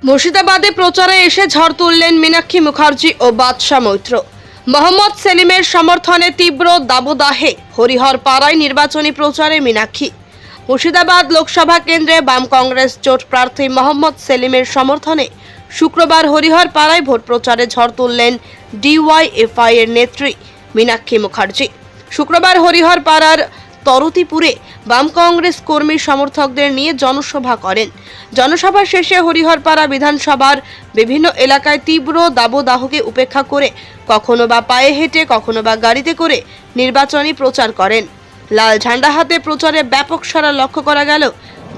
মুর্শিদাবাদে প্রচারে এসে ঝড় তুললেন মীনাক্ষী মুখার্জি ও বাদশা মৈত্র। মোহাম্মদ সেলিমের সমর্থনে তীব্র দাবদাহে হরিহরপাড়ায় নির্বাচনী প্রচারে মীনাক্ষী। মুর্শিদাবাদ লোকসভা কেন্দ্রে বাম কংগ্রেস জোট প্রার্থী মোহাম্মদ সেলিমের সমর্থনে শুক্রবার হরিহরপাড়ায় ভোট প্রচারে ঝড় তুললেন ডিওয়াইএফআই এর নেত্রী মীনাক্ষী মুখার্জি। শুক্রবার হরিহরপাড়ার তরতিপুরে বাম কংগ্রেস কর্মী সমর্থকদের নিয়ে জনসভা করেন। জনসভা শেষে হরিহরপাড়া বিধানসভার বিভিন্ন এলাকায় তীব্র দাবদাহকে উপেক্ষা করে কখনো বা পায়ে হেঁটে কখনো বা গাড়িতে করে নির্বাচনী প্রচার করেন। লাল ঝান্ডা হাতে প্রচারে ব্যাপক সাড়া লক্ষ্য করা গেল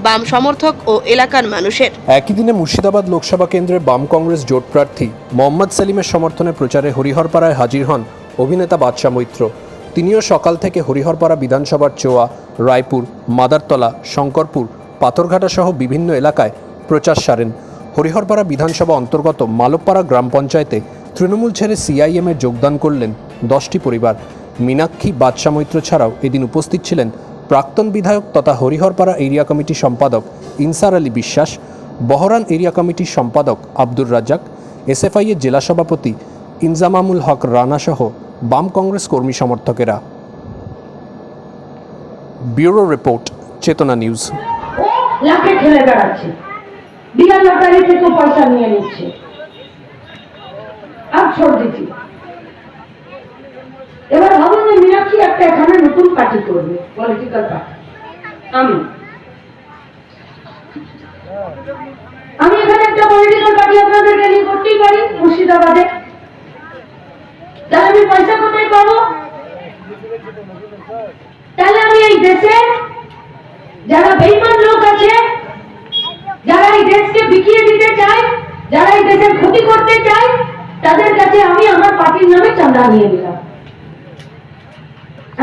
বাম সমর্থক ও এলাকার মানুষের। একই দিনে মুর্শিদাবাদ লোকসভা কেন্দ্রে বাম কংগ্রেস জোট প্রার্থী মোহাম্মদ সেলিমের সমর্থনে প্রচারে হরিহরপাড়ায় হাজির হন অভিনেতা বাদশা মৈত্র। তিনিও সকাল থেকে হরিহরপাড়া বিধানসভার চোয়া, রায়পুর, মাদারতলা, শঙ্করপুর, পাথরঘাটা সহ বিভিন্ন এলাকায় প্রচার সারেন। হরিহরপাড়া বিধানসভা অন্তর্গত মালবপাড়া গ্রাম পঞ্চায়েতে তৃণমূল ছেড়ে সিআইএমে যোগদান করলেন 10টি পরিবার। মীনাক্ষী, বাদশা মৈত্র ছাড়াও এদিন উপস্থিত ছিলেন প্রাক্তন বিধায়ক তথা হরিহরপাড়া এরিয়া কমিটির সম্পাদক ইনসার আলী বিশ্বাস, বহরান এরিয়া কমিটির সম্পাদক আব্দুর রাজ্জাক, এসএফআই এর জেলা সভাপতি ইনজামামুল হক রানা সহ বাম কংগ্রেস কর্মী সমর্থকেরা। ব্যুরো রিপোর্ট, চেতনা নিউজ। লাখে খেলে বেড়াচ্ছে, বিনা লটারি থেকে পয়সা নিয়ে নিচ্ছে। আর ছোট দিচ্ছি, এবার ভাবুন যে মীনাক্ষী একটা এখানে নতুন পার্টি করবে, পলিটিক্যাল পার্টি। আমি এখানে একটা পলিটিক্যাল পার্টি আপনাদেরকে নিয়ে করতেই পারি মুর্শিদাবাদে। তাহলে আমি পয়সা কোথায় পাবো? তাহলে আমি এই দেশে যারা বেঈমান লোক আছে, যারা এই দেশকে বিকিয়ে দিতে চায়, যারা এই দেশের ক্ষতি করতে চায়, তাদের কাছে আমি আমার পার্টির নামে চাঁদা নিয়ে দিলাম।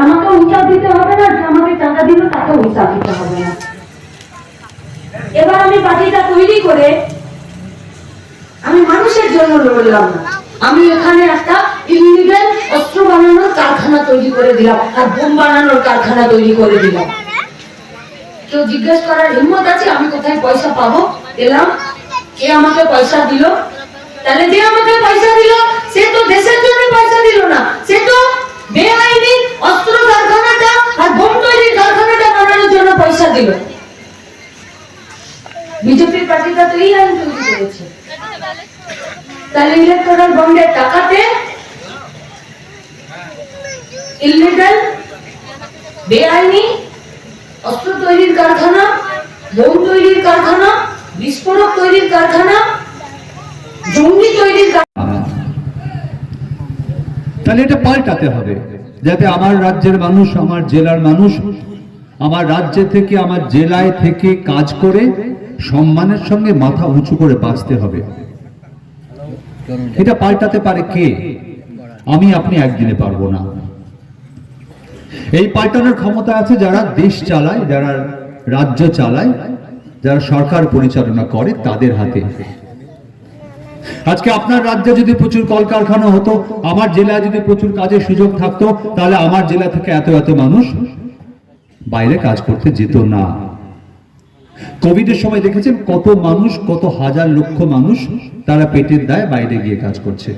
আমাকে হিসাব দিতে হবে না, যে আমাকে চাঁদা দিল তাকে হিসাব দিতে হবে না। এবার আমি পার্টিটা তৈরি করে আমি মানুষের জন্য লড়লাম না, আমি এখানে একটা ইলিগাল অস্ত্র বানানোর কারখানা তৈরি করে দিলাম আর বোম বানানোর কারখানা তৈরি করে দিলাম। কেউ জিজ্ঞেস করার হিম্মত আছে আমি কোথায় পয়সা পাবো? এলাম, কে আমাকে পয়সা দিল? তাহলে যে আমাকে পয়সা দিল সে তো দেশের জন্য পয়সা দিল না, সে তো বেআইনি অস্ত্র কারখানাটা আর বোম তৈরির কারখানাটা বানানোর জন্য পয়সা দিল। বিজেপির পার্টিটা তো এই আইন তৈরি করেছে। তাহলে ইলেকট্রাল বন্ডের টাকাতে ইলিগাল বেআইনি অস্ত্র তৈরির কারখানা, বোম তৈরির কারখানা, বিস্ফোরক তৈরির কারখানা, জঙ্গি তৈরির কারখানা। তাহলে এটা পাল্টাতে হবে, যাতে আমার রাজ্যের মানুষ, আমার জেলার মানুষ আমার রাজ্যে থেকে, আমার জেলায় থেকে কাজ করে সম্মানের সঙ্গে মাথা উঁচু করে বাঁচতে হবে। এটা পাল্টাতে পারে কে? আমি আপনি একদিনে পারবো না। এই পাল্টানোর ক্ষমতা আছে যারা দেশ চালায়, যারা রাজ্য চালায়, যারা সরকার পরিচালনা করে, তাদের হাতে। আজকে আপনার রাজ্যে যদি প্রচুর কলকারখানা হতো, আমার জেলায় যদি প্রচুর কাজের সুযোগ থাকতো, তাহলে আমার জেলা থেকে এত এত মানুষ বাইরে কাজ করতে যেত না। কোভিডের সময় দেখেছেন কত মানুষ, কত হাজার লক্ষ মানুষ তারা পেটের দায়ে বাইরে গিয়ে কাজ করছে।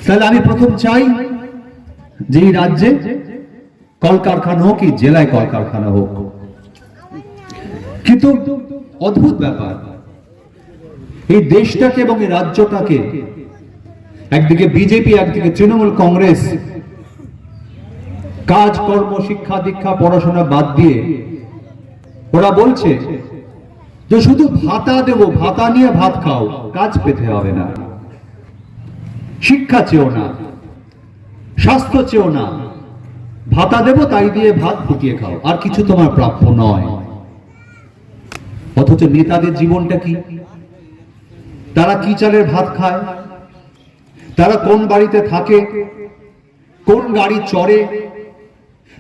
তাহলে আমি প্রথম চাই যে এই রাজ্যে কলকারখানা হোক, এই জেলায় কলকারখানা হোক। কিন্তু অদ্ভুত ব্যাপার, এই দেশটাকে এবং এই রাজ্যটাকে একদিকে বিজেপি, একদিকে তৃণমূল কংগ্রেস কাজ, কর্ম, শিক্ষা দীক্ষা, পড়াশোনা বাদ দিয়ে ওরা বলছে যে শুধু ভাতা দেব, ভাতা নিয়ে ভাত খাও, কাজ পেতে হবে না। শিক্ষা চেও না, স্বাস্থ্য চেও না, ভাতা দেব তাই দিয়ে ভাত ফুটিয়ে খাও, আর কিছু তোমার প্রাপ্য নয়। অথচ নেতাদের জীবনটা কি? তারা কি চালের ভাত খায়, তারা কোন বাড়িতে থাকে, কোন গাড়ি চড়ে,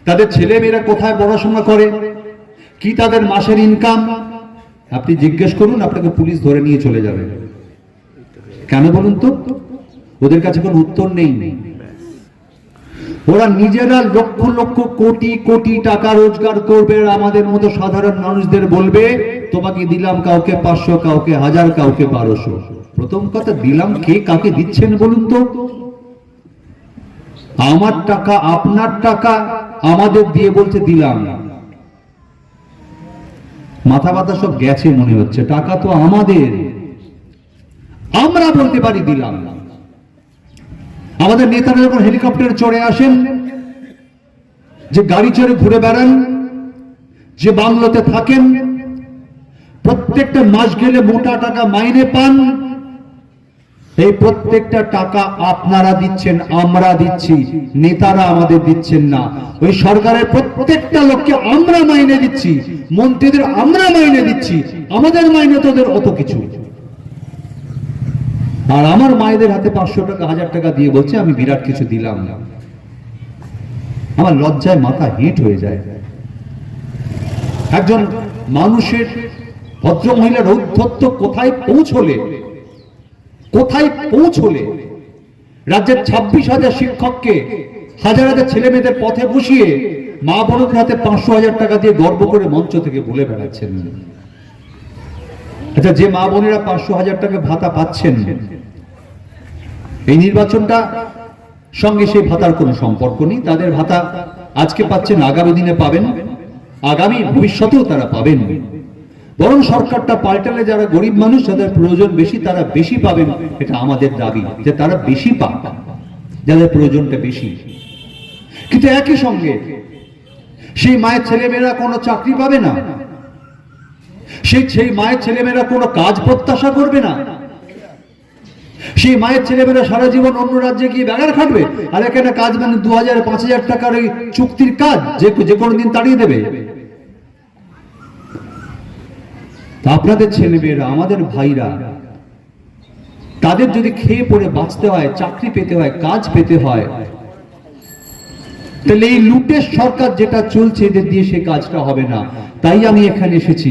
তাদের ছেলেমেয়েরা কোথায় পড়াশোনা করে, কি তাদের মাসের ইনকাম, আপনি জিজ্ঞেস করুন, আপনাকে পুলিশ ধরে নিয়ে চলে যাবে। কেন বলুন তো? ওদের কাছে কোনো উত্তর নেই। ওরা নিজেরা লক্ষ লক্ষ কোটি কোটি টাকা রোজগার করবে, আর আমাদের মতো সাধারণ মানুষদের বলবে তোমাকে দিলাম কাউকে 500, কাউকে 1000, কাউকে 1200। প্রথম কথা, দিলাম কে কাকে দিচ্ছেন বলুন তো? আমার টাকা, আপনার টাকা আমাদের দিয়ে বলছে দিলাম। মাথা ব্যথা সব গেছে মনে হচ্ছে। টাকা তো আমাদের, আমরা বলতে পারি দিলাম। আমাদের নেতারা যখন হেলিকপ্টারে চড়ে আসেন, যে গাড়ি চড়ে ঘুরে বেড়ান, যে বাংলোতে থাকেন, প্রত্যেকটা মাস গেলে মোটা টাকা মাইনে পান, এই প্রত্যেকটা টাকা আপনারা দিচ্ছেন, আমরা দিচ্ছি, নেতারা আমাদের দিচ্ছেন না। ওই সরকারের প্রত্যেকটা লোককে আমরা মাইনে দিচ্ছি, মন্ত্রীদের আমরা মাইনে দিচ্ছি, আমাদের মাইনে তোদের অত কিছু। আর আমার মায়েদের হাতে 500 টাকা 1000 টাকা দিয়ে বলছে আমি বিরাট কিছু দিলাম না। আমার লজ্জায় মাথা হিট হয়ে যায়। একজন মানুষের, ভদ্র মহিলার ঔদ্ধত্য কোথায় পৌঁছলে, কোথায় পৌঁছলে? রাজ্যের 26,000 শিক্ষককে, হাজার হাজার ছেলে মেয়েদের পথে বসিয়ে মা বোনদের হাতে 500,000 টাকা দিয়ে গর্ব করে মঞ্চ থেকে বলে বেড়াচ্ছেন। আচ্ছা, যে মা বোনেরা 500,000 টাকা ভাতা পাচ্ছেন, এই নির্বাচনটা সঙ্গে সেই ভাতার কোনো সম্পর্ক নেই। তাদের ভাতা আজকে পাচ্ছেন, আগামী দিনে পাবেন, আগামী ভবিষ্যতেও তারা পাবেন। বরং সরকারটা পাল্টালে যারা গরিব মানুষ, যাদের প্রয়োজন বেশি, তারা বেশি পাবেন। এটা আমাদের দাবি যে তারা বেশি পাক, যাদের প্রয়োজনটা বেশি। কিন্তু একই সঙ্গে সেই মায়ের ছেলেমেয়েরা কোনো চাকরি পাবে না, সেই মায়ের ছেলেমেয়েরা কোনো কাজ প্রত্যাশা করবে না। সেই মায়ের ছেলেমেয়েরা সারা জীবন অন্য রাজ্যে গিয়ে বেগার খাটবে, আর এখানে কাজ মানে 2000-5000 টাকার ওই চুক্তির কাজ, যে কোনো দিন তাড়িয়ে দেবে। আপনাদের ছেলেমেয়েরা, আমাদের ভাইরা, তাদের যদি খেয়ে পড়ে বাঁচতে হয়, চাকরি পেতে হয়, কাজ পেতে হয়, তাহলে এই লুটের সরকার যেটা চলছে, এদের দিয়ে সেই কাজটা হবে না। তাই আমি এখানে এসেছি।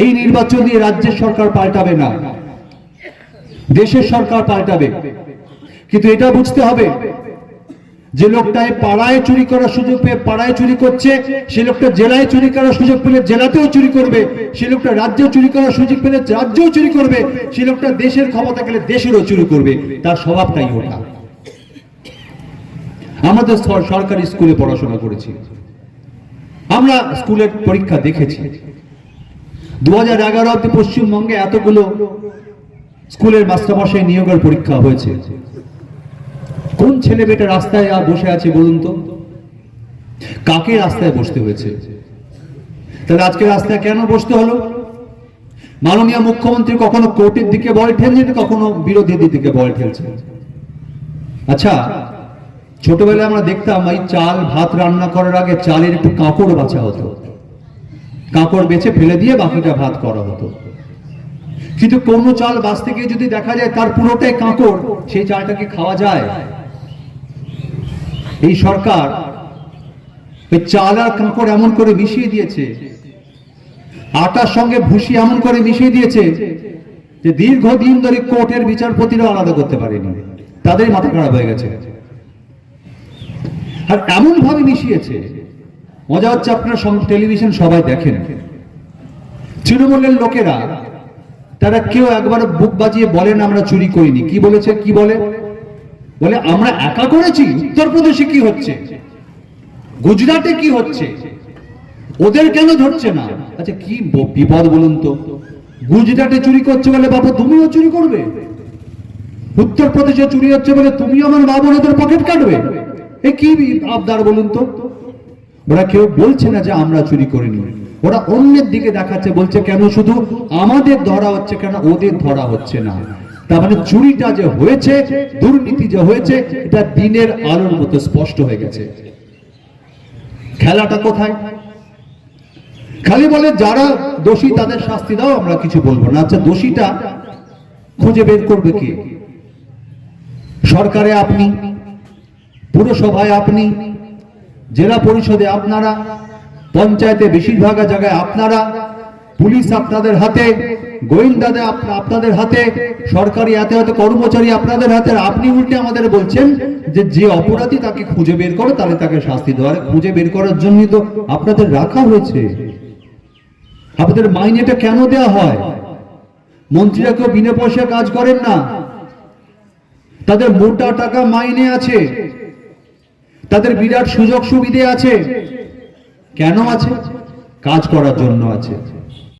এই নির্বাচন দিয়ে রাজ্যের সরকার পাল্টাবে না, দেশের সরকার পাল্টাবে। কিন্তু এটা বুঝতে হবে, যে লোকটা পাড়ায় চুরি করার সুযোগ পেয়ে পাড়ায় চুরি করছে, সে লোকটা জেলায় চুরি করার সুযোগ পেলে জেলাতেও চুরি করবে, সে লোকটা রাজ্যেও চুরি করার সুযোগ পেলে রাজ্যেও চুরি করবে, সে লোকটা দেশের ক্ষমতা গেলে দেশেরও চুরি করবে। তার স্বভাবটাই ওটা। আমাদের সরকারি স্কুলে পড়াশোনা করেছি, আমরা স্কুলের পরীক্ষা দেখেছি। 2011 অব্দি পশ্চিমবঙ্গে এতগুলো স্কুলের মাস্টারমশাই নিয়োগের পরীক্ষা হয়েছে। কোন ছেলে মেয়েটা রাস্তায় বসে আছে বলুন তো? কাকে রাস্তায় বসতে হয়েছে? তাহলে আজকে রাস্তায় কেন বসতে হলো? মাননীয় মুখ্যমন্ত্রী কখনো কোর্টের দিকে বল ঠেলছেন, কখনো বিরোধীদের দিকে বল ঠেলছেন। আচ্ছা, ছোটবেলায় আমরা দেখতাম এই চাল ভাত রান্না করার আগে চালের একটু কাঁকড় বাছা হতো, কাঁকড় বেছে ফেলে দিয়ে বাকিটা ভাত করা হতো। কিন্তু কোনো চাল বাঁচতে গিয়ে যদি দেখা যায় তার পুরোটাই কাঁকড়, সেই চালটাকে খাওয়া যায়? এই সরকার ওই চাল আর কাঁকড় এমন করে মিশিয়ে দিয়েছে, আটার সঙ্গে ভুসি এমন করে মিশিয়ে দিয়েছে যে দীর্ঘদিন ধরে কোর্টের বিচারপতিরা আলাদা করতে পারেনি, তাদের মাথা খারাপ হয়ে গেছে। আর এমন ভাবে মিশিয়েছে, মজা হচ্ছে, আপনারা টেলিভিশন সবাই দেখেন, তৃণমূলের লোকেরা তারা কেউ একবার বুক বাজিয়ে বলেন আমরা চুরি করিনি। কি বলেছে? কি বলে? বলে আমরা একা করেছি। উত্তরপ্রদেশে কি হচ্ছে, গুজরাটে কি হচ্ছে, ওদের কেন ধরছে না? আচ্ছা, কি বিপদ বলুন তো? গুজরাটে চুরি করছে বলে বাবা তুমিও চুরি করবে, উত্তরপ্রদেশে চুরি হচ্ছে বলে তুমি আমার মা বোনেদের পকেট কাটবে? এ কি আবদার বলুন তো? ওরা কেউ বলছে না যে আমরা চুরি করিনি, ওরা অন্যের দিকে দেখাচ্ছে, বলছে কেন শুধু আমাদের ধরা হচ্ছে, কেন ওদের ধরা হচ্ছে না। তার মানে চুরিটা যে হয়েছে, দুর্নীতি যে হয়েছে, এটা দিনের আলোর মতো স্পষ্ট হয়ে গেছে। খেলাটা কোথায়? খালি বলে যারা দোষী তাদের শাস্তি দাও, আমরা কিছু বলবো না। আচ্ছা, দোষীটা খুঁজে বের করবে কে? সরকারে আপনি, পুরসভায় আপনি, জেলা পরিষদে আপনারা, পঞ্চায়েতে বেশিরভাগ জায়গায় আপনারা, পুলিশ আপনাদের হাতে, গোয়েন্দাদের আপনাদের হাতে, সরকারি এত এত কর্মচারী আপনাদের হাতে। আপনি উল্টে আমাদের বলছেন যে অপরাধী তাকে খুঁজে বের করো, তাহলে তাকে শাস্তি দেওয়া। খুঁজে বের করার জন্যই তো আপনাদের রাখা হয়েছে। আপনাদের মাইনেটা কেন দেওয়া হয়? মন্ত্রীরা কেউ বিনা পয়সায় কাজ করেন না, তাদের মোটা টাকা মাইনে আছে, তাদের বিরাট সুযোগ সুবিধে আছে। কেন আছে? কাজ করার জন্য আছে।